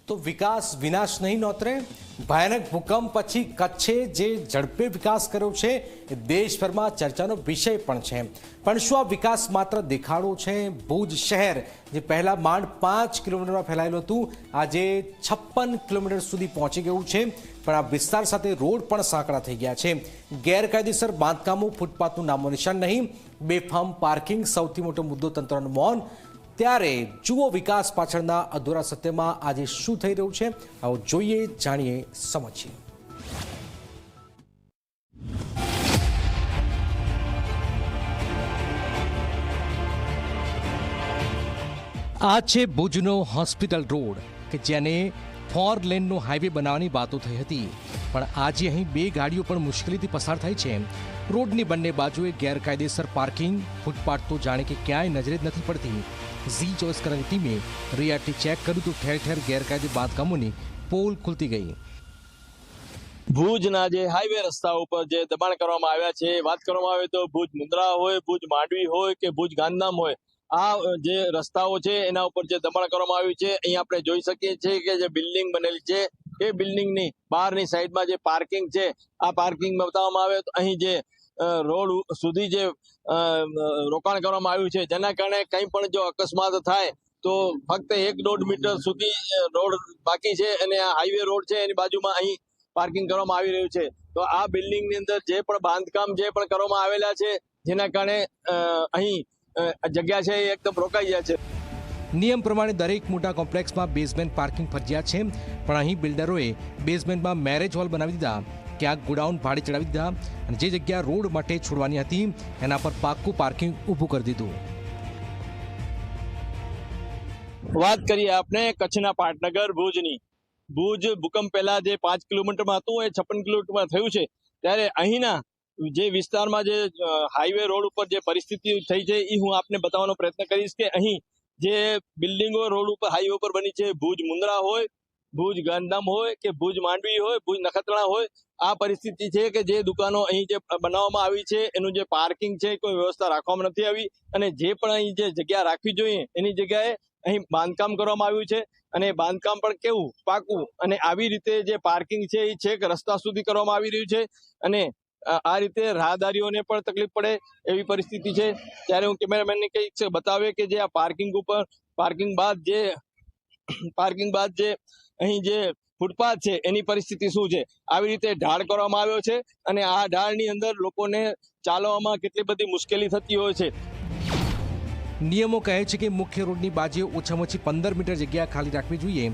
તો વિકાસ વિનાશ નહીં નોતરે। ભયાનક ભૂકંપ પછી કચ્છે જે ઝડપે વિકાસ કર્યો છે એ દેશભરમાં ચર્ચાનો વિષય પણ છે। પણ શું આ વિકાસ માત્ર દેખાડો છે? ભુજ શહેર જે પહેલા માંડ 5 કિલોમીટરમાં ફેલાયેલું હતું આજે 56 કિલોમીટર સુધી પહોંચી ગયું છે। પણ આ વિસ્તાર સાથે રોડ પણ સાંકડા થઈ ગયા છે। ગેરકાયદેસર બાંધકામો, ફૂટપાથનું નામો નિશાન નહીં, બેફામ પાર્કિંગ સૌથી મોટો મુદ્દો, તંત્રનું મૌન। ત્યારે જુઓ વિકાસ પાછળના અધૂરા સત્યમાં આજે શું થઈ રહ્યું છે, આવો જોઈએ, જાણીએ, સમજીએ। આ છે ભુજનો હોસ્પિટલ રોડ કે જેને 4 લેનનો હાઈવે બનાવવાની વાતો થઈ હતી, પણ આજે અહીં 2 ગાડીઓ પણ મુશ્કેલીથી પસાર થાય છે। રોડની બંને બાજુએ ગેરકાયદેસર પાર્કિંગ, ફૂટપાથ તો જાણે કે ક્યાંય નજરે જ નથી પડતી। ઝી24 કલાકની ટીમે રિયાલિટી ચેક કર્યું તો ઠેર ઠેર ગેરકાયદે બાંધકામોની પોલ ખુલતી ગઈ। ભુજના જે હાઈવે રસ્તા ઉપર જે દબાણ કરવામાં આવ્યા છે, વાત કરવામાં આવે તો ભુજ મુન્દ્રા હોય, ભુજ માંડવી હોય કે ભુજ ગાંધીધામ હોય, આ જે રસ્તાઓ છે એના ઉપર જે દબાણ કરવામાં આવ્યું છે, અહીં આપણે જોઈ શકીએ છીએ કે જે બિલ્ડિંગ બનેલી છે એ બિલ્ડિંગની બહારની સાઈડમાં જે પાર્કિંગ છે, આ પાર્કિંગ બતાવવામાં આવે તો અહીં જે રોડ સુધી જે રોકાણ કરવામાં આવ્યું છે, જેના કારણે કંઈ પણ જો અકસ્માત થાય તો ફક્ત 1-1.5 મીટર સુધી રોડ બાકી છે અને આ હાઈવે રોડ છે એની બાજુમાં અહીં પાર્કિંગ કરવામાં આવી રહ્યું છે। તો આ બિલ્ડિંગની અંદર જે પણ બાંધકામ જે પણ કરવામાં આવેલા છે, જેના કારણે અહીં જગ્યા છે એ એકદમ રોકાઈ ગયા છે। નિયમ પ્રમાણે દરેક મોટા કોમ્પ્લેક્સમાં બેઝમેન્ટ પાર્કિંગ ફરજિયાત છે, પણ અહીં બિલ્ડરોએ બેઝમેન્ટમાં મેરેજ હોલ બનાવી દીધા, ક્યાંક ગોડાઉન ભાડે ચડાવી દીધા અને જે જગ્યા રોડ માટે છોડવાની હતી એના પર પાક્કું પાર્કિંગ ઊભું કરી દીધું। વાત કરીએ આપણે કચ્છના પાટનગર ભુજની। ભુજ ભૂકંપ પહેલા જે 5 કિલોમીટરમાં હતું એ 56 કિલોમીટરમાં થયું છે। ત્યારે અહીંના જે વિસ્તારમાં જે હાઈવે રોડ ઉપર જે પરિસ્થિતિ થઈ છે એ હું આપને બતાવવાનો પ્રયત્ન કરીશ કે અહીં જે બિલ્ડિંગો રોડ ઉપર હાઈવે ઉપર બની છે, ભુજ મુન્દ્રા હોય, ભુજ ગાંધીધામ હોય કે ભુજ માંડવી હોય, ભુજ નખત્રાણા હોય, આ પરિસ્થિતિ છે કે જે દુકાનો અહીં જે બનાવવામાં આવી છે એનું જે પાર્કિંગ છે કોઈ વ્યવસ્થા રાખવામાં નથી આવી અને જે પણ અહીં જે જગ્યા રાખવી જોઈએ એની જગ્યાએ અહીં બાંધકામ કરવામાં આવ્યું છે અને બાંધકામ પણ કેવું પાકું અને આવી રીતે જે પાર્કિંગ છે એ છેક રસ્તા સુધી કરવામાં આવી રહ્યું છે અને આ રીતે રાહદારીઓને પણ તકલીફ પડે એવી પરિસ્થિતિ છે। ત્યારે હું કેમેરામેનને કહીશ બતાવે કે જે આ પાર્કિંગ ઉપર પાર્કિંગ બાદ જે અહીં જે ફૂટપાથ છે એની પરિસ્થિતિ શું છે। આવી રીતે ઢાળ કરવામાં આવ્યો છે અને આ ઢાળની અંદર લોકોને ચાલવામાં કેટલી બધી મુશ્કેલી થતી હોય છે। નિયમો કહે છે કે મુખ્ય રોડની બાજુએ ઓછામાં ઓછી 15 મીટર જગ્યા ખાલી રાખવી જોઈએ,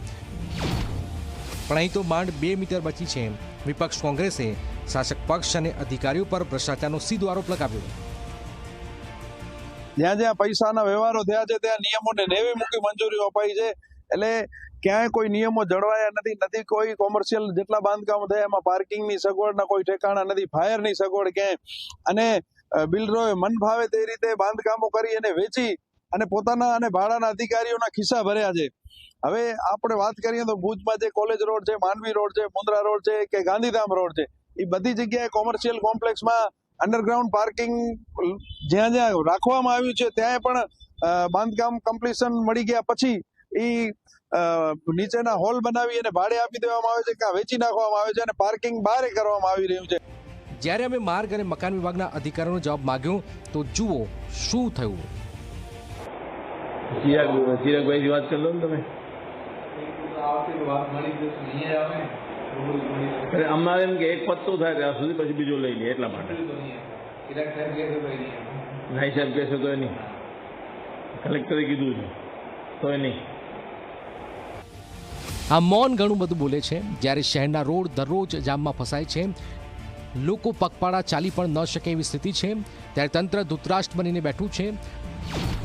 પણ અહીં તો માંડ 2 મીટર બચી છે। વિપક્ષ કોંગ્રેસે શાસક પક્ષ અને અધિકારીઓ પર ભ્રષ્ટાચારનો સીધો આરોપ લગાવ્યો। જ્યાં જ્યાં પૈસાના વ્યવહારો થયા છે ત્યાં નિયમોને નેવી મૂકી મંજૂરીઓ અપાઈ છે, એટલે ક્યાંય કોઈ નિયમો જળવાયા નથી। કોઈ કોમર્શિયલ જેટલા બાંધકામો થયા એમાં પાર્કિંગની સગવડના કોઈ ઠેકાણા નથી, ફાયરની સગવડ ક્યાંય, અને બિલ્ડરોએ મન ફાવે તે રીતે બાંધકામો કરી અને વેચી અને પોતાના અને ભાડાના અધિકારીઓના ખિસ્સા ભર્યા છે। હવે આપણે વાત કરીએ તો ભુજમાં જે કોલેજ રોડ છે, માંડવી રોડ છે, મુન્દ્રા રોડ છે કે ગાંધીધામ રોડ છે, એ બધી જગ્યાએ કોમર્શિયલ કોમ્પ્લેક્સમાં અંડરગ્રાઉન્ડ પાર્કિંગ જ્યાં જ્યાં રાખવામાં આવ્યું છે ત્યાં પણ બાંધકામ કમ્પ્લીશન મળી ગયા પછી એ નીચેના હોલ બનાવી અને ભાડે આપી દેવામાં આવે છે કે વેચી નાખવામાં આવે છે અને પાર્કિંગ બહાર કરવામાં આવી રહ્યું છે। જ્યારે અમે માર્ગ અને મકાન વિભાગના અધિકારીઓનો જવાબ માંગ્યો તો જુઓ શું થયું। ચિરાગભાઈ વાત કરી લો ને તમે। અમારે એમ કે એક પત્તો થાય ત્યાં સુધી પછી બીજો લઈ લે એટલા માટે। નાઈ સાહેબ કહેશો તો નહીં, કલેક્ટરે કીધું છે તો નહીં। આ મૌન ઘણું બધું બોલે છે। જ્યારે શહેરના રોડ દરરોજ જામમાં ફસાય છે, લોકો પગપાળા ચાલી પણ ન શકે એવી સ્થિતિ છે, ત્યારે તંત્ર ધૃતરાષ્ટ્ર બનીને બેઠું છે।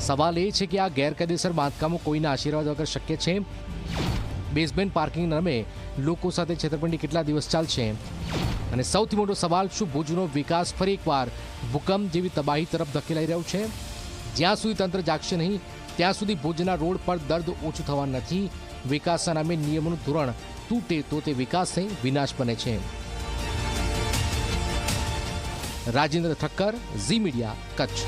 સવાલ એ છે કે આ ગેરકાયદેસર બાંધકામો કોઈના આશીર્વાદ વગર શક્ય છે? બેઝમેન્ટ પાર્કિંગ નામે લોકો સાથે છેતરપિંડી કેટલા દિવસ ચાલશે? અને સૌથી મોટો સવાલ, શું ભુજનો વિકાસ ફરી એકવાર ભૂકંપ જેવી તબાહી તરફ ધકેલાઈ રહ્યો છે? જ્યાં સુધી તંત્ર જાગશે નહીં ત્યાં સુધી ભુજના રોડ પર દર્દ ઓછું થવા નથી। વિકાસના નામે નિયમોનું ધોરણ તૂટે તો તે વિકાસ થઈ વિનાશ બને છે। રાજેન્દ્ર ઠક્કર, ઝી મીડિયા, કચ્છ।